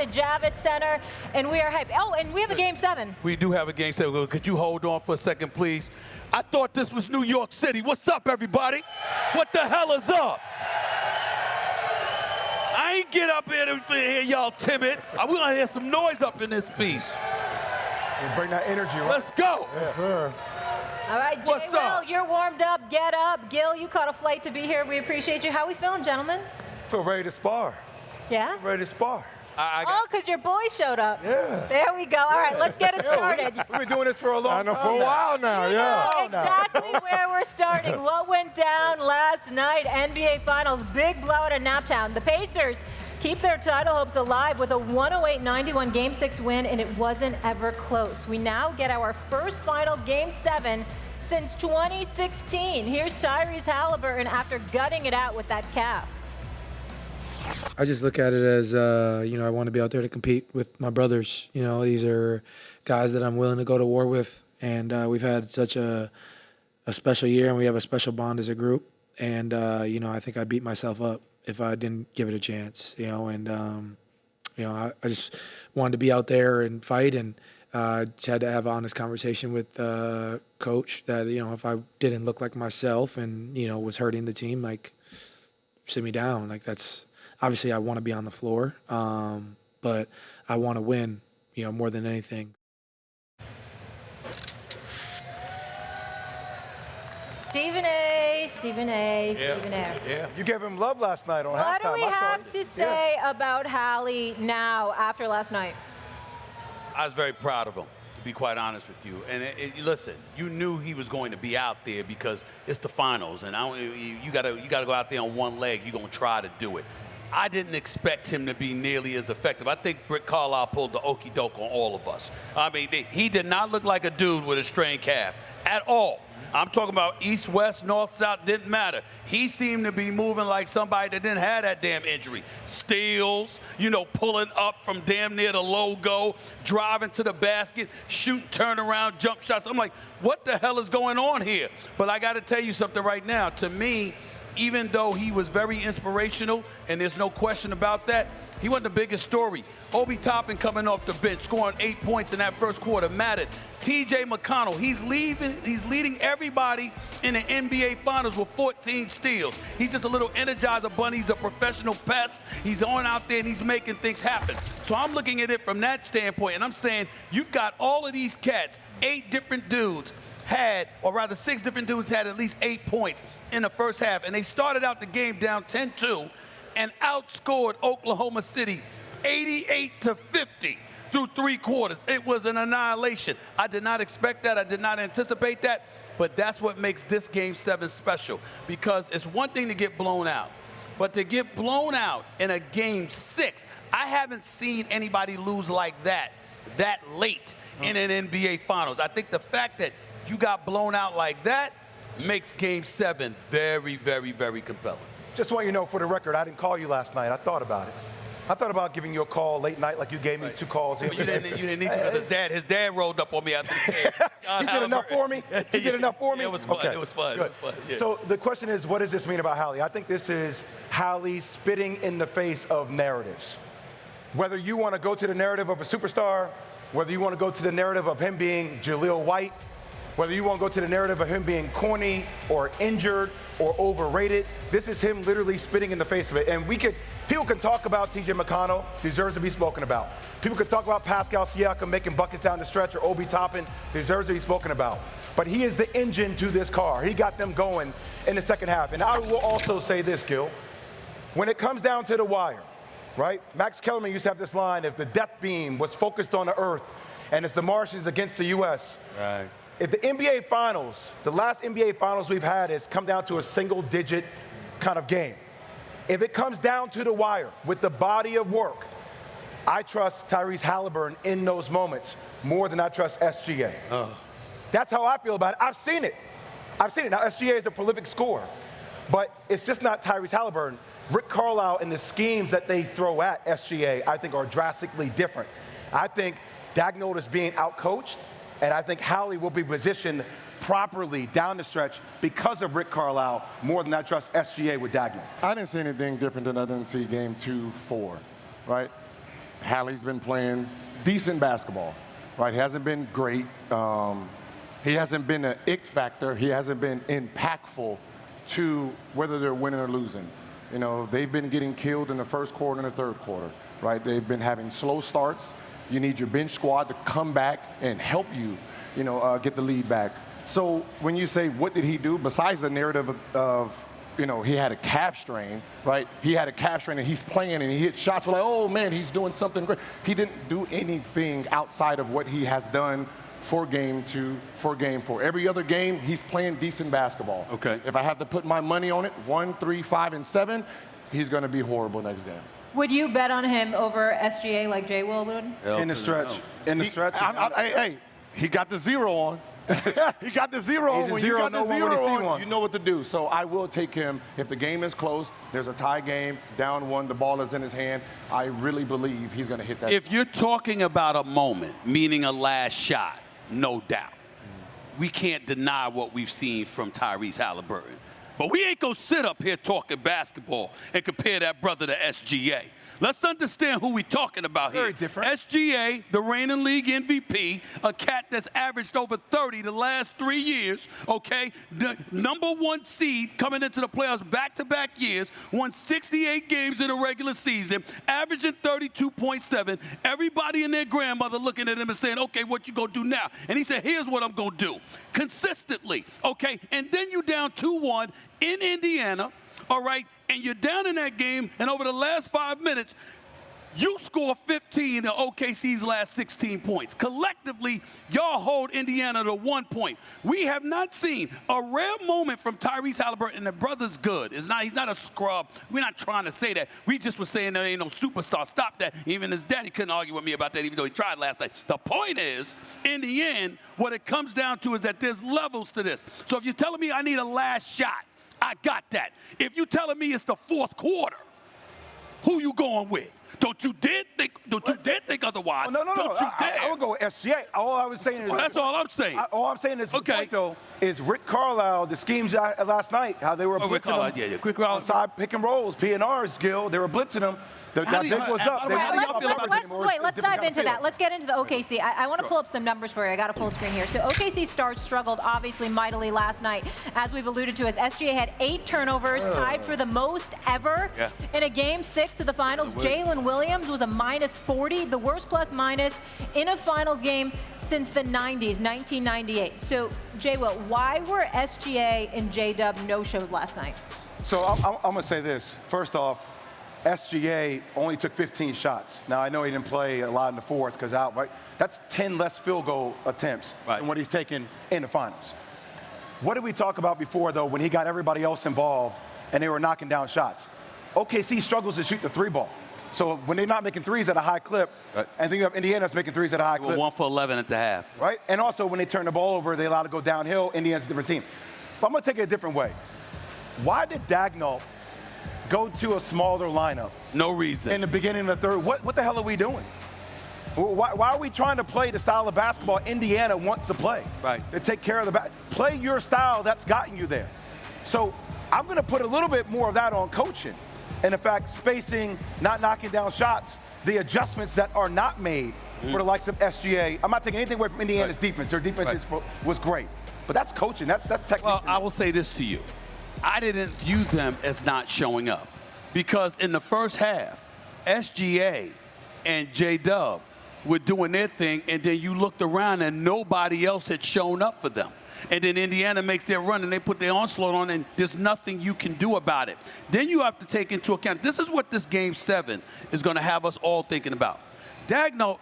the Javits Center, and we are hyped. Oh, and we have a Game 7. We do have a Game 7. Could you hold on for a second, please? I thought this was New York City. What's up, everybody? What the hell is up? I ain't get up here to hear y'all timid. I want to hear some noise up in this piece. And bring that energy, right? Let's go. Yes, sir. All right, What's Will, up? you're warmed up. Get up. Gil, you caught a flight to be here. We appreciate you. How we feeling, gentlemen? Feel ready to spar. Yeah? Ready to spar. Oh, because your boys showed up. Yeah. There we go. All right, let's get it started. We've been doing this for a long time. For a while now, You yeah. know exactly where we're starting. What went down last night? NBA Finals, big blowout at Naptown. The Pacers keep their title hopes alive with a 108-91 Game 6 win, and it wasn't ever close. We now get our first Finals Game 7 since 2016. Here's Tyrese Haliburton after gutting it out with that calf. I just look at it as, I want to be out there to compete with my brothers. These are guys that I'm willing to go to war with. And we've had such a special year, and we have a special bond as a group. And, I think I beat myself up if I didn't give it a chance, I just wanted to be out there and fight, and just had to have an honest conversation with Coach that, if I didn't look like myself and, was hurting the team, sit me down. That's obviously I want to be on the floor, but I want to win, more than anything. Stephen A. Yeah. You gave him love last night on halftime. What do we I saw have it. to say about Hali now after last night? I was very proud of him, to be quite honest with you. And listen, you knew he was going to be out there because it's the finals, and you gotta go out there on one leg. You're gonna try to do it. I didn't expect him to be nearly as effective. I think Rick Carlisle pulled the okie doke on all of us. I mean, he did not look like a dude with a strained calf at all. I'm talking about east, west, north, south, didn't matter. He seemed to be moving like somebody that didn't have that damn injury. Steals, pulling up from damn near the logo, driving to the basket, shooting turnaround jump shots. I'm like, what the hell is going on here? But I got to tell you something right now. To me, even though he was very inspirational, and there's no question about that, he wasn't the biggest story. Obi Toppin coming off the bench, scoring 8 points in that first quarter mattered. T.J. McConnell, he's leading everybody in the NBA Finals with 14 steals. He's just a little Energizer bunny. He's a professional pest. He's on out there and he's making things happen. So I'm looking at it from that standpoint, and I'm saying you've got all of these cats, 8 different dudes had, or rather 6 different dudes had at least 8 points in the first half, and they started out the game down 10-2 and outscored Oklahoma City 88-50 through 3 quarters. It was an annihilation. I did not expect that. I did not anticipate that, but that's what makes this Game 7 special, because it's one thing to get blown out, but to get blown out in a Game 6, I haven't seen anybody lose like that late in an NBA Finals. I think the fact that you got blown out like that makes Game 7 very, very, very compelling. Just want you to know, for the record, I didn't call you last night. I thought about it. I thought about giving you a call late night like you gave me 2 calls. But you didn't need to, because his dad rolled up on me after the game. He did enough for me? He did enough for me? Yeah, it was fun. Okay. It was fun. Good. It was fun. Yeah. So the question is, what does this mean about Hali? I think this is Hali spitting in the face of narratives. Whether you want to go to the narrative of a superstar, whether you want to go to the narrative of him being Jaleel White, whether you want to go to the narrative of him being corny or injured or overrated, this is him literally spitting in the face of it. And people can talk about T.J. McConnell, deserves to be spoken about. People can talk about Pascal Siakam making buckets down the stretch, or Obi Toppin, deserves to be spoken about. But he is the engine to this car. He got them going in the second half. And I will also say this, Gil. When it comes down to the wire, right? Max Kellerman used to have this line, if the death beam was focused on the earth and it's the Martians against the U.S., Right. If the NBA Finals, the last NBA Finals we've had has come down to a single-digit kind of game. If it comes down to the wire with the body of work, I trust Tyrese Haliburton in those moments more than I trust SGA. That's how I feel about it. I've seen it. Now, SGA is a prolific scorer, but it's just not Tyrese Haliburton. Rick Carlisle and the schemes that they throw at SGA, I think, are drastically different. I think Daigneault is being outcoached, and I think Hali will be positioned properly down the stretch because of Rick Carlisle more than I trust SGA with Daigneault. I didn't see anything different than I didn't see game 2-4, right? Hali's been playing decent basketball, right? He hasn't been great. He hasn't been an it factor. He hasn't been impactful to whether they're winning or losing. You know, they've been getting killed in the first quarter and the third quarter, right? They've been having slow starts. You need your bench squad to come back and help you, get the lead back. So when you say, what did he do? Besides the narrative of he had a calf strain, right? He had a calf strain and he's playing and he hit shots. We're like, oh man, he's doing something great. He didn't do anything outside of what he has done for game 2, for game 4. Every other game, he's playing decent basketball. Okay. If I have to put my money on it, 1, 3, 5, and 7, he's going to be horrible next game. Would you bet on him over SGA like Jay Will would? In the stretch. In the stretch. Hey, he got the 0 on. He got the 0 on. When you got the 0 on, you know what to do. So I will take him. If the game is close, there's a tie game, down 1, the ball is in his hand, I really believe he's going to hit that. If you're talking about a moment, meaning a last shot, no doubt. We can't deny what we've seen from Tyrese Haliburton. But we ain't going to sit up here talking basketball and compare that brother to SGA. Let's understand who we're talking about here. Very different. SGA, the reigning league MVP, a cat that's averaged over 30 the last 3 years, okay? The #1 seed coming into the playoffs back-to-back years, won 68 games in the regular season, averaging 32.7. Everybody and their grandmother looking at him and saying, okay, what you gonna do now? And he said, here's what I'm gonna do. Consistently, okay? And then you down 2-1 in Indiana, all right? And you're down in that game, and over the last 5 minutes, you score 15 in OKC's last 16 points. Collectively, y'all hold Indiana to 1 point. We have not seen a rare moment from Tyrese Haliburton, and the brother's good. He's not a scrub. We're not trying to say that. We just were saying there ain't no superstar. Stop that. Even his daddy couldn't argue with me about that, even though he tried last night. The point is, in the end, what it comes down to is that there's levels to this. So if you're telling me I need a last shot, I got that. If you're telling me it's the fourth quarter, who you going with? Don't you dare think otherwise. Oh, no. Don't you dare. I would go with SGA. All I was saying is. Well, that's all I'm saying. All I'm saying is, Okay. the point, though, is Rick Carlisle, the schemes last night, how they were Rick blitzing Carlisle, him. yeah. Quick Carlisle. Outside pick and rolls, P&Rs, Gil. They were blitzing him. That big was up. By the way, They how do didn't y'all feel cover about anymore. Let's It's a dive different into kind of that. Let's get into the OKC. I want to pull up some numbers for you. I got a full screen here. So OKC stars struggled obviously mightily last night. As we've alluded to, as SGA had 8 turnovers, tied for the most ever in a game 6 of the finals. Jalen Williams was a -40, the worst plus minus in a finals game since the 90s, 1998. So, J-Will, why were SGA and J-Dub no-shows last night? So I'm going to say this. First off, SGA only took 15 shots. Now, I know he didn't play a lot in the fourth because out, right? That's 10 less field goal attempts than what he's taken in the finals. What did we talk about before, though, when he got everybody else involved and they were knocking down shots? OKC struggles to shoot the 3 ball. So when they're not making threes at a high clip, and then you have Indiana that's making threes at a high clip. 1 for 11 at the half. Right? And also when they turn the ball over, they allow to go downhill. Indiana's a different team. But I'm going to take it a different way. Why did Dagnall go to a smaller lineup? No reason. In the beginning of the third. What the hell are we doing? Why are we trying to play the style of basketball Indiana wants to play? Right. To take care of the play your style that's gotten you there. So I'm going to put a little bit more of that on coaching. And in fact, spacing, not knocking down shots, the adjustments that are not made for the likes of SGA. I'm not taking anything away from Indiana's defense. Their defense was great. But that's coaching. That's technique. Well, I will say this to you. I didn't view them as not showing up because in the first half, SGA and J-Dub were doing their thing, and then you looked around and nobody else had shown up for them. And then Indiana makes their run, and they put their onslaught on, and there's nothing you can do about it. Then you have to take into account, this is what this Game 7 is going to have us all thinking about. Dagnall,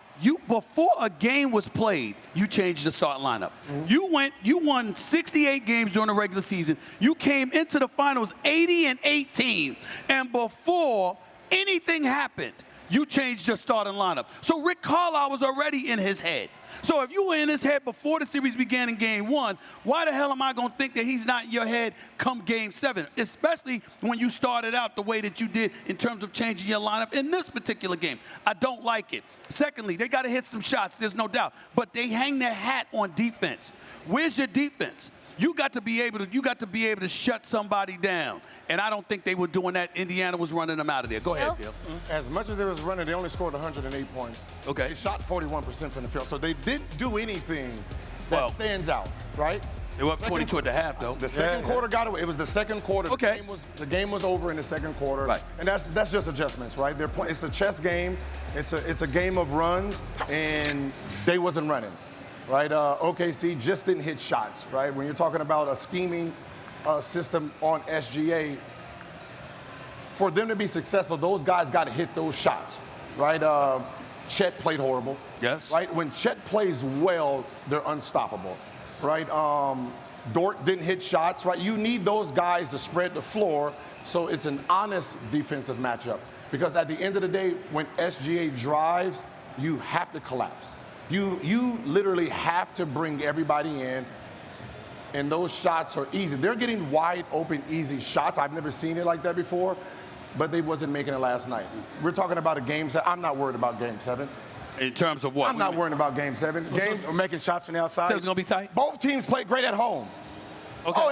before a game was played, you changed the start lineup. You won 68 games during the regular season. You came into the finals 80-18, and before anything happened, you changed your starting lineup. So Rick Carlisle was already in his head. So if you were in his head before the series began in Game 1, why the hell am I going to think that he's not in your head come Game 7, especially when you started out the way that you did in terms of changing your lineup in this particular game? I don't like it. Secondly, they got to hit some shots, there's no doubt, but they hang their hat on defense. Where's your defense? You got to be able to shut somebody down. And I don't think they were doing that. Indiana was running them out of there. Go ahead, Bill. As much as they was running, they only scored 108 points. Okay. They shot 41% from the field. So they didn't do anything that stands out, right? They were up 22 at the half, though. The second quarter got away. It was the second quarter. Okay. The game was over in the second quarter. Right. And that's just adjustments, right? It's a chess game. It's a game of runs, and they wasn't running, right? OKC just didn't hit shots, right? When you're talking about a scheming system on SGA, for them to be successful, those guys got to hit those shots, right? Chet played horrible. Yes. Right? When Chet plays well, they're unstoppable. Right? Dort didn't hit shots, right? You need those guys to spread the floor, so it's an honest defensive matchup. Because at the end of the day, when SGA drives, you have to collapse. You literally have to bring everybody in, and those shots are easy. They're getting wide open, easy shots. I've never seen it like that before, but they wasn't making it last night. We're talking about a game 7. I'm not worried about game 7. In terms of what? I'm not worrying about game 7. We're making shots from the outside. So it's going to be tight? Both teams played great at home. Okay. Oh,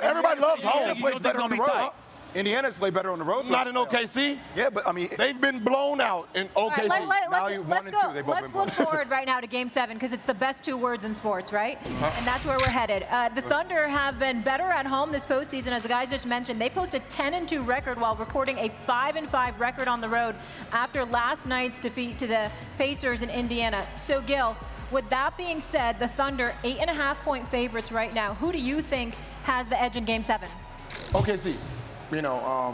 everybody loves home. You don't think it's going to be tight? Indiana's play better on the road. Not in OKC. Yeah, but I mean, They've been blown out in OKC. Let's look forward right now to Game 7 because it's the best 2 words in sports, right? And that's where we're headed. The Thunder have been better at home this postseason, as the guys just mentioned. They posted a 10-2 record while recording a 5-5 record on the road after last night's defeat to the Pacers in Indiana. So, Gil, with that being said, the Thunder 8.5-point favorites right now. Who do you think has the edge in Game 7? OKC. You know,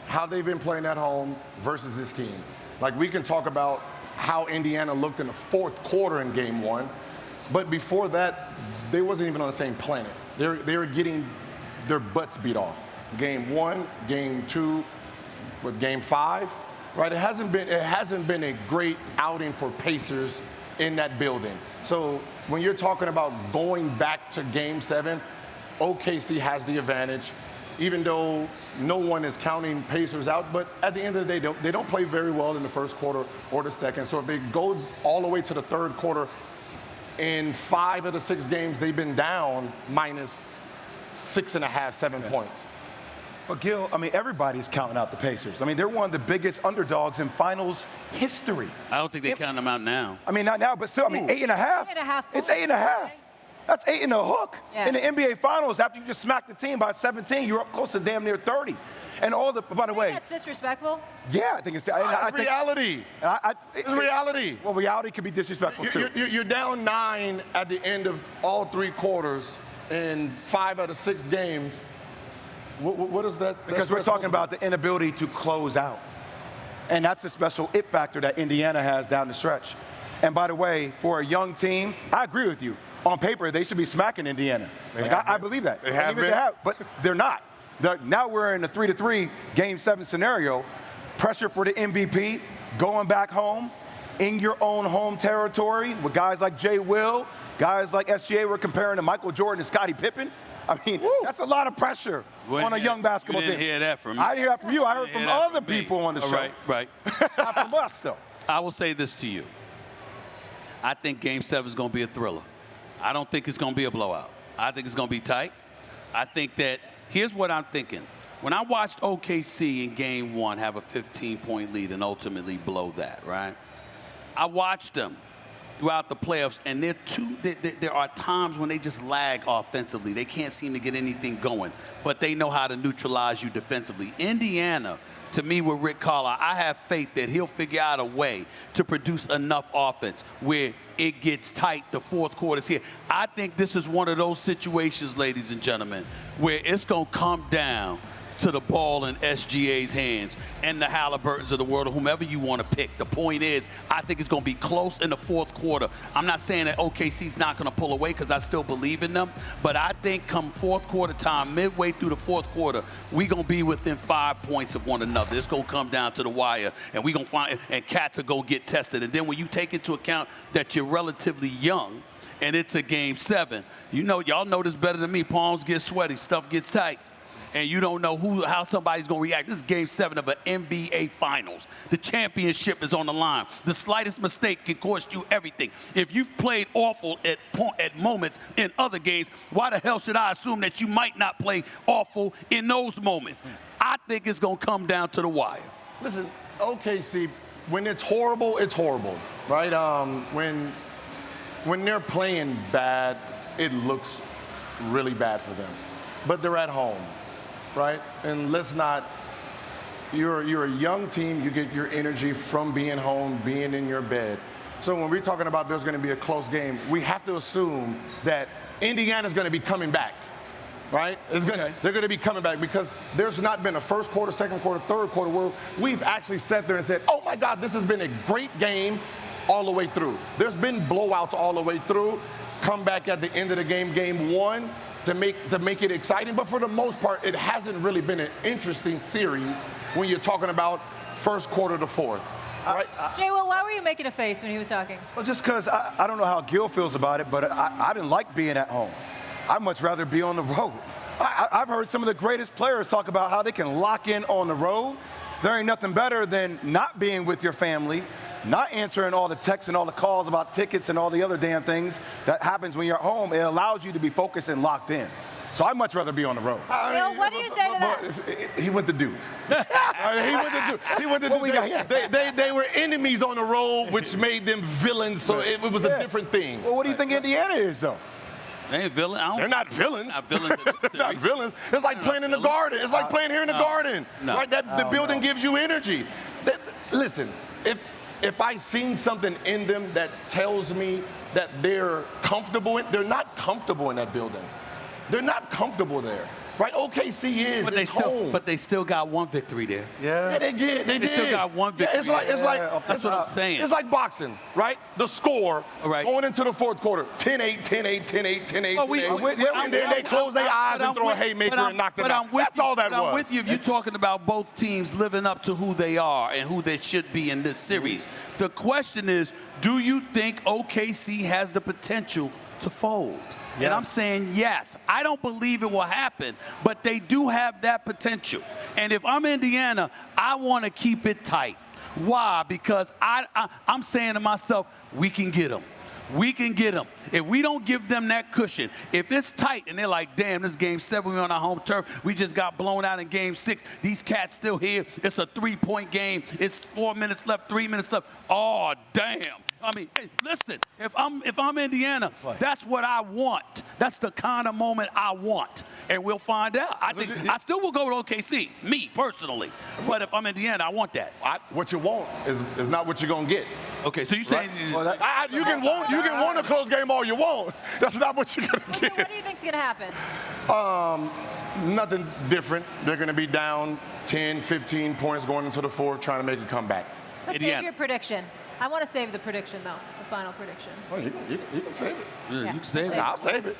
how they've been playing at home versus this team. Like, we can talk about how Indiana looked in the fourth quarter in game 1, but before that, they wasn't even on the same planet. They were getting their butts beat off. Game 1, game 2, with game 5, right? It hasn't been a great outing for Pacers in that building. So when you're talking about going back to game 7, OKC has the advantage. Even though no one is counting Pacers out, but at the end of the day, they don't play very well in the first quarter or the second. So if they go all the way to the third quarter, in 5 of the 6 games, they've been down minus 6.5, 7 points. But Gil, I mean, everybody's counting out the Pacers. I mean, they're one of the biggest underdogs in finals history. I don't think they count them out now. I mean, not now, but still, I mean, 8.5. 8.5 It's 8.5. That's 8 in the hook. Yeah. In the NBA Finals, after you just smacked the team by 17, you're up close to damn near 30. And all the, by the way. That's disrespectful. Yeah, I think it's reality. It's reality. Well, reality could be disrespectful, too. You're down 9 at the end of all 3 quarters in 5 out of 6 games. What is that? Because we're talking about the inability to close out. And that's a special it factor that Indiana has down the stretch. And by the way, for a young team, I agree with you. On paper, they should be smacking Indiana. I believe that. They have been. But they're not. Now we're in a 3-3 Game 7 scenario. Pressure for the MVP, going back home, in your own home territory with guys like Jay Will, guys like SGA. We're comparing to Michael Jordan and Scottie Pippen. I mean, that's a lot of pressure on a young basketball team. You didn't hear that from me. I didn't hear that from you. I heard from other people on the show. Right. Not from us, though. I will say this to you. I think Game 7 is going to be a thriller. I don't think it's going to be a blowout. I think it's going to be tight. I think that here's what I'm thinking. When I watched OKC in Game 1 have a 15-point lead and ultimately blow that, right? I watched them throughout the playoffs, and there are times when they just lag offensively. They can't seem to get anything going, but they know how to neutralize you defensively. Indiana, to me, with Rick Carlisle, I have faith that he'll figure out a way to produce enough offense where it gets tight, the fourth quarter's here. I think this is one of those situations, ladies and gentlemen, where it's going to come down to the ball in SGA's hands and the Haliburtons of the world, or whomever you want to pick. The point is, I think it's going to be close in the fourth quarter. I'm not saying that OKC's not going to pull away because I still believe in them, but I think come fourth quarter time, midway through the fourth quarter, we're going to be within 5 points of one another. It's going to come down to the wire, and we're going to find, and cats are going to get tested. And then when you take into account that you're relatively young and it's a Game 7, you know, y'all know this better than me. Palms get sweaty, stuff gets tight. and you don't know how somebody's going to react. This is Game 7 of an NBA Finals. The championship is on the line. The slightest mistake can cost you everything. If you've played awful at moments in other games, why the hell should I assume that you might not play awful in those moments? I think it's going to come down to the wire. Listen, OKC, when it's horrible, right? When they're playing bad, it looks really bad for them. But they're at home, right? And let's not, you're a young team, you get your energy from being home, being in your bed. So when we're talking about there's going to be a close game, we have to assume that Indiana's going to be coming back, right? They're going to be coming back because there's not been a first quarter, second quarter, third quarter where we've actually sat there and said, oh my God, this has been a great game all the way through. There's been blowouts all the way through. Come back at the end of the game, game 1, to make it exciting. But for the most part, it hasn't really been an interesting series when you're talking about first quarter to fourth. Right? Jay, well, why were you making a face when he was talking? Well, just because I don't know how Gil feels about it, but I didn't like being at home. I'd much rather be on the road. I've heard some of the greatest players talk about how they can lock in on the road. There ain't nothing better than not being with your family, not answering all the texts and all the calls about tickets and all the other damn things that happens when you're at home. It allows you to be focused and locked in. So I'd much rather be on the road. Bill, what do you say to that? He went to Duke. He went to Duke. They were enemies on the road, which made them villains, so it was a different thing. Well, what do you think Indiana is, though? They ain't villains. They're not villains. Not villains in this They're not villains. It's like playing in the garden. It's like playing here in the garden. No. Right? The building gives you energy. Listen, if I seen something in them that tells me that they're comfortable they're not comfortable in that building. They're not comfortable there. Right? OKC is. But home. But they still got one victory there. Yeah. They did. They still got one victory. Yeah, That's what I'm saying. It's like boxing, right? The score Right. going into the fourth quarter, 10-8, 10-8, 10-8, 10-8, Oh, 10-8. And then they close their eyes and throw a haymaker and knock them out. That's all that was. I'm with you if you're talking about both teams living up to who they are and who they should be in this series. The question is, do you think OKC has the potential to fold? Yes. And I'm saying yes. I don't believe it will happen, but they do have that potential. And if I'm Indiana, I want to keep it tight. Why? Because I'm saying to myself, we can get them. We can get them. If we don't give them that cushion, if it's tight and they're like, damn, this game 7, we're on our home turf. We just got blown out in game 6. These cats still here. It's a 3-point game. It's 4 minutes left, 3 minutes left. Oh, damn. I mean, hey, listen, if I'm Indiana, that's what I want. That's the kind of moment I want. And we'll find out. I still will go with OKC, me personally. But if I'm Indiana, I want that. What you want is not what you're going to get. Okay, so you're saying you can want a close game all you want. That's not what you're going to get. So what do you think's going to happen? Nothing different. They're going to be down 10, 15 points going into the fourth, trying to make a comeback. Let's save your prediction. I want to save the prediction, though, the final prediction. Oh, you can save it. You can save it. I'll save it.